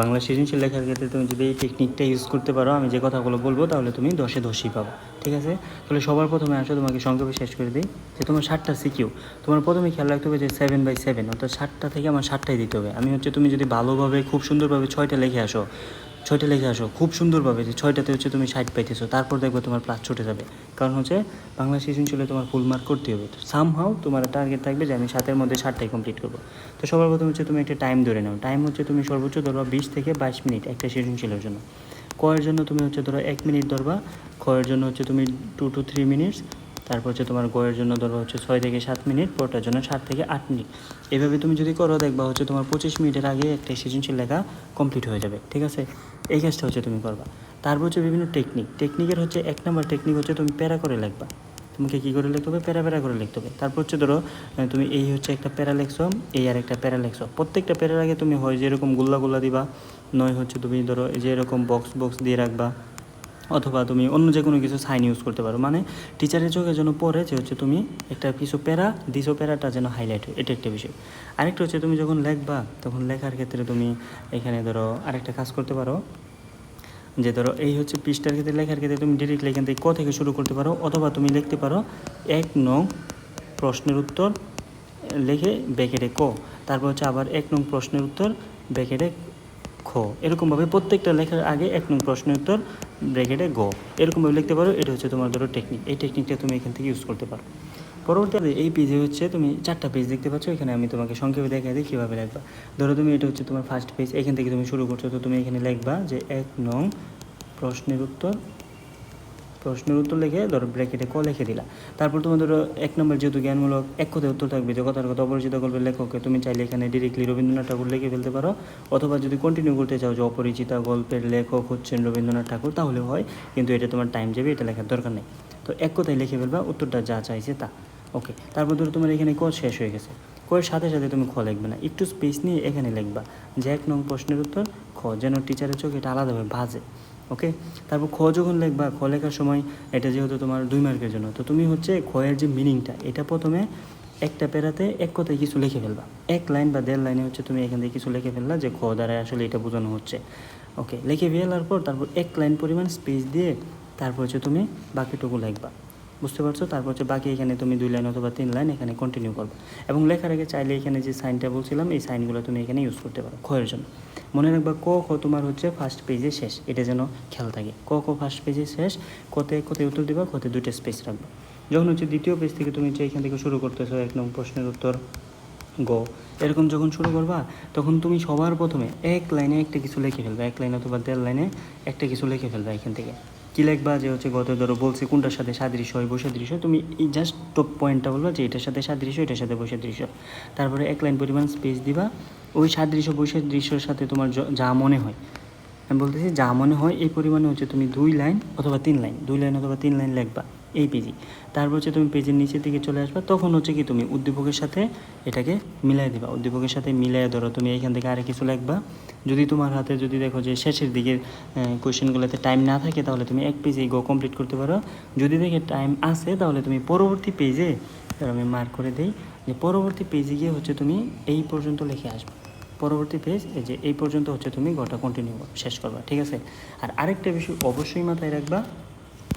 বাংলা সৃজনশীল লেখার ক্ষেত্রে তুমি যদি এই টেকনিকটা ইউজ করতে পারো, আমি যে কথাগুলো বলবো, তাহলে তুমি 10-এ 10ই পাবো। ঠিক আছে, তাহলে সবার প্রথমে আসো তোমাকে সংক্ষেপে শেষ করে দিই যে তোমার 7টা সিকিউ। তোমার প্রথমে খেয়াল রাখতে হবে যে 7/7, অর্থাৎ 7টা থেকে আমার 7টাই দিতে হবে। আমি হচ্ছে তুমি যদি ভালোভাবে খুব সুন্দরভাবে 6টা লিখে আসো, খুব সুন্দরভাবে, যে 6টাতে হচ্ছে তুমি 60 পাইতেছো, তারপর দেখবে তোমার প্লাস ছুটে যাবে। কারণ হচ্ছে বাংলা সৃজনশীলে তোমার ফুল মার্ক করতে হবে। তো সামহাও তোমার টার্গেট থাকবে যে আমি 7-এর মধ্যে 7টাই কমপ্লিট করবো। তো সবার প্রথম হচ্ছে তুমি একটা টাইম ধরে নাও। টাইম হচ্ছে তুমি সর্বোচ্চ ধরবা 20 থেকে 22 মিনিট একটা সৃজনশীলের জন্য। কয়ের জন্য তুমি হচ্ছে ধরো 1 মিনিট ধরবা, ক্ষয়ের জন্য হচ্ছে তুমি 2 to 3 মিনিটস, তারপর হচ্ছে তোমার গয়ের জন্য ধরো হচ্ছে 6 থেকে 7 মিনিট, পরটার জন্য 7 থেকে 8 মিনিট। এভাবে তুমি যদি করো দেখবা হচ্ছে তোমার 25 মিনিটের আগে একটা সৃজনশীল লেখা কমপ্লিট হয়ে যাবে। ঠিক আছে, এই কাজটা হচ্ছে তুমি করবা। তারপর হচ্ছে বিভিন্ন টেকনিকের হচ্ছে 1 নম্বর টেকনিক হচ্ছে তুমি প্যারা করে লিখবা। তোমাকে কী করে লিখতে হবে? প্যারা করে লিখতে হবে। তারপর হচ্ছে ধরো তুমি এই হচ্ছে একটা প্যারা লিখছো, এই আর একটা প্যারা লিখছো। প্রত্যেকটা প্যারার আগে তুমি হয় যেরকম গুল্লা দিবা, নয় হচ্ছে তুমি ধরো এই যে এরকম বক্স দিয়ে রাখবা, অথবা তুমি অন্য যে কোনো কিছু সাইন ইউজ করতে পারো। মানে টিচারের চোখে যেন পড়ে যে হচ্ছে তুমি একটা কিছু প্যারা দিছো, প্যারাটা যেন হাইলাইট হয়, এটা একটা বিষয়। আরেকটা হচ্ছে তুমি যখন লিখবা, তখন লেখার ক্ষেত্রে তুমি এখানে ধরো আরেকটা কাজ করতে পারো, যে ধরো এই হচ্ছে পৃষ্ঠার ক্ষেত্রে লেখার ক্ষেত্রে তুমি ডিরেক্টলি এখান থেকে ক থেকে শুরু করতে পারো, অথবা তুমি লিখতে পারো 1 নং প্রশ্নের উত্তর লিখে ব্র্যাকেটে ক, তারপর হচ্ছে আবার 1 নং প্রশ্নের উত্তর ব্র্যাকেটে খ। এরকমভাবে প্রত্যেকটা লেখার আগে 1 নং প্রশ্নের উত্তর ব্র্যাকেটে গ, এরকমভাবে লিখতে পারো। এটা হচ্ছে তোমার ধরো টেকনিক। এই টেকনিকটা তুমি এখান থেকে ইউজ করতে পারো। পরবর্তীতে এই পেজে হচ্ছে তুমি 4টা পেজ দেখতে পাচ্ছ। এখানে আমি তোমাকে সংক্ষেপে দেখা দিই কীভাবে লিখবা। ধরো তুমি এটা হচ্ছে তোমার ফার্স্ট পেজ, এখান থেকে তুমি শুরু করছো। তো তুমি এখানে লিখবা যে 1 নং প্রশ্নের উত্তর লিখে ধরো ব্র্যাকেটে ক লিখে দিলা। তারপর তোমার ধরো 1 নম্বর যেহেতু জ্ঞানমূলক, এক কথায় উত্তর থাকবে যে কথার কথা অপরিচিত গল্পের লেখককে, তুমি চাইলে এখানে ডিরেক্টলি রবীন্দ্রনাথ ঠাকুর লিখে ফেলতে পারো, অথবা যদি কন্টিনিউ করতে চাও যে অপরিচিতা গল্পের লেখক হচ্ছেন রবীন্দ্রনাথ ঠাকুর, তাহলে হয়, কিন্তু এটা তোমার টাইম যাবে, এটা লেখার দরকার নেই। তো এক কথায় লিখে ফেলবা উত্তরটা যা চাইছে তা। ওকে, তারপর ধরো তোমার এখানে ক শেষ হয়ে গেছে, কয়ের সাথে সাথে তুমি খ লিখবে না, একটু স্পেস নিয়ে এখানে লিখবা যে 1 নং প্রশ্নের উত্তর খ, যেন টিচারের চোখে এটা আলাদাভাবে ভাজে। ওকে, তারপর খ যখন লিখবা, খ লেখার সময় এটা যেহেতু তোমার 2 মার্কের জন্য, তো তুমি হচ্ছে খয়ের যে মিনিংটা, এটা প্রথমে একটা প্যারাতে এক কথায় কিছু লিখে ফেলবা। 1 লাইন বা 1.5 লাইনে হচ্ছে তুমি এখান থেকে কিছু লিখে ফেললা যে খ দ্বারা আসলে এটা বোঝানো হচ্ছে। ওকে, লিখে ফেলার পর তারপর 1 লাইন পরিমাণ স্পেস দিয়ে তারপর হচ্ছে তুমি বাকিটুকু লিখবা। বুঝতে পারছো? তারপর হচ্ছে বাকি এখানে তুমি 2 লাইন অথবা 3 লাইন এখানে কন্টিনিউ করবে। এবং লেখার আগে চাইলে এখানে যে সাইনটা বলছিলাম, এই সাইনগুলো তুমি এখানে ইউজ করতে পারো খয়ের জন্য। মনে রাখবা ক খ তোমার হচ্ছে ফার্স্ট পেজে শেষ, এটা যেন খেয়াল থাকে। ক খ ফার্স্ট পেজে শেষ, কতে উত্তর দিবা, কতে 2টা স্পেস রাখবা। যখন হচ্ছে দ্বিতীয় পেজ থেকে তুমি হচ্ছে এখান থেকে শুরু করতেছো 1 নং প্রশ্নের উত্তর গ, এরকম যখন শুরু করবা, তখন তুমি সবার প্রথমে 1 লাইনে একটা কিছু লিখে ফেলবা, 1 লাইন অথবা 1.5 লাইনে একটা কিছু লিখে ফেলবা। এখান থেকে কী লিখবা, যে হচ্ছে গত ধরো বলছে কোনটার সাথে সাদৃশ্য হয়, বৈসাদৃশ্য, তুমি এই জাস্ট টপ পয়েন্টটা বলবা যে এটার সাথে সাদৃশ্য, এটার সাথে বৈসাদৃশ্য। তারপরে 1 লাইন পরিমাণ স্পেস দিবা, ওই সাদৃশ্য বৈসাদৃশ্যের সাথে তোমার যা মনে হয়, আমি বলতেছি যা মনে হয়, এই পরিমাণে হচ্ছে তুমি 2 লাইন অথবা 3 লাইন, 2 লাইন অথবা 3 লাইন লিখবা এই পেজে। তারপর হচ্ছে তুমি পেজের নিচের দিকে চলে আসবা, তখন হচ্ছে কি তুমি উদ্দীপকের সাথে এটাকে মিলাই দেবা। উদ্দীপকের সাথে মিলাই ধরো তুমি এইখান থেকে আরে কিছু লিখবা। যদি তোমার হাতে যদি দেখো যে শেষের দিকের কোয়েশ্চেনগুলোতে টাইম না থাকে, তাহলে তুমি 1 পেজে গো কমপ্লিট করতে পারো। যদি দেখে টাইম আসে, তাহলে তুমি পরবর্তী পেজে, আমি মার্ক করে দিই যে পরবর্তী পেজে গিয়ে হচ্ছে তুমি এই পর্যন্ত লিখে আসবে। পরবর্তী পেজ এই যে এই পর্যন্ত হচ্ছে তুমি গোটা কন্টিনিউ শেষ করবা। ঠিক আছে, আর আরেকটা বিষয় অবশ্যই মাথায় রাখবা,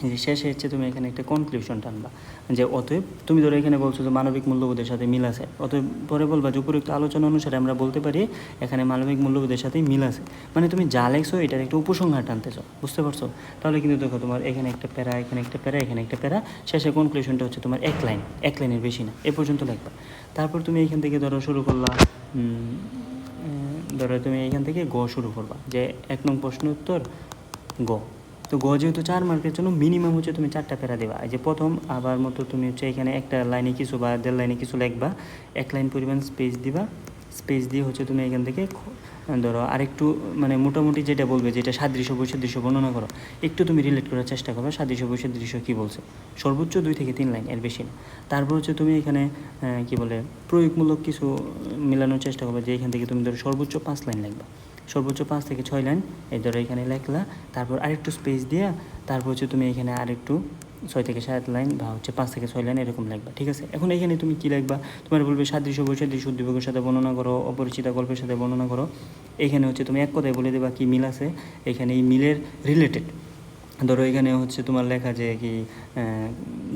যে শেষে হচ্ছে তুমি এখানে একটা কনক্লুশন টানবা, যে অতএব তুমি ধরো এখানে বলছো যে মানবিক মূল্যবোধের সাথে মিল আছে, অতএব পরে বলবা যে উপরোক্ত আলোচনা অনুসারে আমরা বলতে পারি এখানে মানবিক মূল্যবোধের সাথে মিল আছে। মানে তুমি যা লেখছো এটার একটা উপসংহার টানতেছো, বুঝতে পারছো? তাহলে কিন্তু দেখো তোমার এখানে একটা প্যারা, এখানে একটা প্যারা, এখানে একটা প্যারা, শেষে কনক্লুশনটা হচ্ছে তোমার 1 লাইন, 1 লাইনের বেশি না, এ পর্যন্ত লিখবা। তারপর তুমি এখান থেকে ধরো শুরু করলা, ধরো তুমি এখান থেকে গ শুরু করবা, যে 1 নং প্রশ্ন উত্তর গ। তো গ যেহেতু 4 মার্কের জন্য মিনিমাম হচ্ছে তুমি 4টা প্যারা দেবা। এই যে প্রথম আবার মতো তুমি হচ্ছে এখানে একটা লাইনে কিছু বা 1.5 লাইনে কিছু লিখবা, 1 লাইন পরিমাণ স্পেস দিবা। স্পেস দিয়ে হচ্ছে তুমি এখান থেকে ধরো আরেকটু মানে মোটামুটি যেটা বলবে, যেটা সাদৃশ্য বৈসাদৃশ্য বর্ণনা করো, একটু তুমি রিলেট করার চেষ্টা করবে সাদৃশ্য বৈসাদৃশ্য কী বলছে। সর্বোচ্চ 2 থেকে 3 লাইন, এর বেশি না। তারপর হচ্ছে তুমি এখানে কী বলে প্রয়োগমূলক কিছু মেলানোর চেষ্টা করবে, যে এখান থেকে তুমি ধরো সর্বোচ্চ 5 লাইন লিখবা, সর্বোচ্চ 5 থেকে 6 লাইন এই ধরো এখানে লেখলা। তারপর আরেকটু স্পেস দিয়ে তারপর হচ্ছে তুমি এখানে আরেকটু 6 থেকে 7 লাইন বা হচ্ছে 5 থেকে 6 লাইন এরকম লিখবা, ঠিক আছে। এখন এখানে তুমি কী লিখবা, তোমার বলবে সাদৃশ্য বৈসাদৃশ্য উদ্দীপকের সাথে বর্ণনা করো, অপরিচিতা গল্পের সাথে বর্ণনা করো। এখানে হচ্ছে তুমি এক কথায় বলে দেবা কী মিল আছে এখানে, এই মিলের রিলেটেড ধরো এখানে হচ্ছে তোমার লেখা যে কি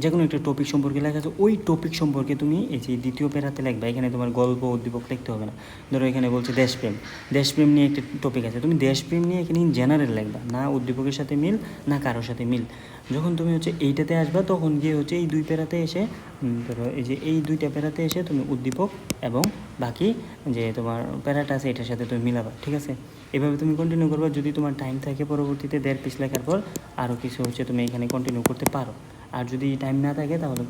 যে কোনো একটা টপিক সম্পর্কে লেখা আছে, ওই টপিক সম্পর্কে তুমি এই যে দ্বিতীয় প্যারাতে লিখবা। এখানে তোমার গল্প উদ্দীপক লিখতে হবে না। ধরো এখানে বলছে দেশপ্রেম, দেশপ্রেম নিয়ে একটা টপিক আছে, তুমি দেশপ্রেম নিয়ে এখানে জেনারেল লিখবা, না উদ্দীপকের সাথে মিল না কারোর সাথে মিল। যখন তুমি হচ্ছে এইটাতে আসবা তখন গিয়ে হচ্ছে এই 2 প্যারাতে এসে ধরো এই যে এই 2টা প্যারাতে এসে তুমি উদ্দীপক এবং বাকি যে তোমার প্যারাটা আছে এটার সাথে তুমি মিলাবা, ঠিক আছে। এভাবে তুমি কন্টিনিউ করবা। যদি তোমার টাইম থাকে পরবর্তীতে 1.5 পেজ লেখার পর আরও কিছু হচ্ছে তুমি এখানে কন্টিনিউ করতে পারো। আর যদি টাইম না থাকে তাহলে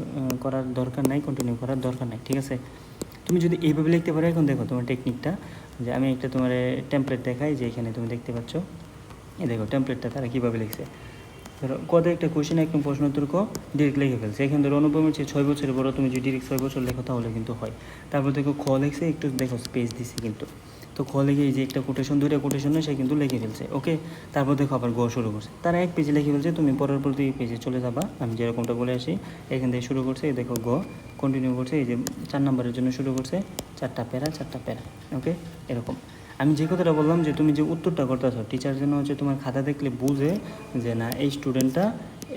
করার দরকার নাই, কন্টিনিউ করার দরকার নাই, ঠিক আছে। তুমি যদি এইভাবে লিখতে পারো, এখন দেখো তোমার টেকনিকটা, যে আমি একটা তোমার টেমপ্লেট দেখাই, যে এখানে তুমি দেখতে পাচ্ছ, এই দেখো টেমপ্লেটটা তারা কীভাবে লিখছে। ধরো কত একটা কোয়েশ্চেন একদম প্রশ্ন উত্তর ডিরেক্ট লিখে ফেলছে। এখানে ধরো অনুপমের চেয়ে 6 বছরের বড়, তুমি যদি ডিরেক্ট 6 বছর লেখো তাহলে কিন্তু হয়। তারপর দেখো খ লিখছে, একটু দেখো স্পেস দিছে কিন্তু, তো খ লিখে এই যে একটা কোটেশন, 2টা কোটেশনে সে কিন্তু লিখে ফেলছে, ওকে। তারপর দেখো আবার গ শুরু করছে, তারা 1 পেজে লিখে ফেলছে, তুমি পরবর্তী পেজে চলে যাবা। আমি যেরকমটা বলে আসি, এখান থেকে শুরু করছে, এই দেখো গ কন্টিনিউ করছে, এই যে 4 নম্বরের জন্য শুরু করছে, 4টা প্যারা, ওকে। এরকম আমি যে কথাটা বললাম যে তুমি যে উত্তরটা করতেছো, টিচার যেন হচ্ছে তোমার খাতা দেখলে বুঝে যে না এই স্টুডেন্টটা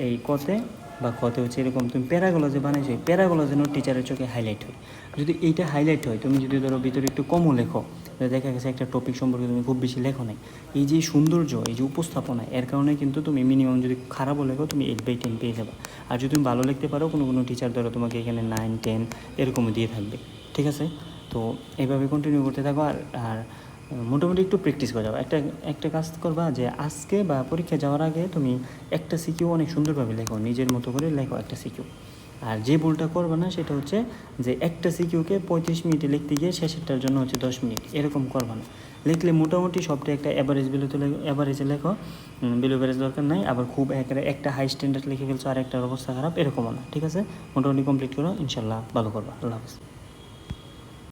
এই কতে বা খতে হচ্ছে এরকম। তুমি প্যারাগুলো যে বানাইছো, এই প্যারাগুলো যেন টিচারের চোখে হাইলাইট হয়। যদি এইটা হাইলাইট হয়, তুমি যদি ধরো ভিতরে একটু কমও লেখো, দেখা গেছে একটা টপিক সম্পর্কে তুমি খুব বেশি লেখো নাই, এই যে সৌন্দর্য, এই যে উপস্থাপনা, এর কারণে কিন্তু তুমি মিনিমাম যদি খারাপও লেখো তুমি 8/10 পেয়ে যাবে। আর যদি তুমি ভালো লিখতে পারো, কোনো কোনো টিচার ধরো তোমাকে এখানে 9, 10 এরকমও দিয়ে থাকবে, ঠিক আছে। তো এইভাবে কন্টিনিউ করতে থাকো। আর মোটামুটি একটু প্র্যাকটিস করে যাও। একটা কাজ করবা যে আজকে বা পরীক্ষা যাওয়ার আগে তুমি একটা সিকিউ অনেক সুন্দরভাবে লেখো, নিজের মতো করে লেখো একটা সিকিউ। আর যে ভুলটা করবে না সেটা হচ্ছে যে একটা সিকিউকে 35 মিনিটে লিখতে গিয়ে শেষেরটার জন্য হচ্ছে 10 মিনিট, এরকম করবে না। লিখলে মোটামুটি সবটা একটা অ্যাভারেজে লেখো, বিলো অ্যাভারেজ দরকার নাই। আবার খুব একটা হাই স্ট্যান্ডার্ড লিখে ফেলছো আর একটার অবস্থা খারাপ, এরকমও না, ঠিক আছে। মোটামুটি কমপ্লিট করো, ইনশাল্লাহ ভালো করবা। আল্লাহ হাফেজ।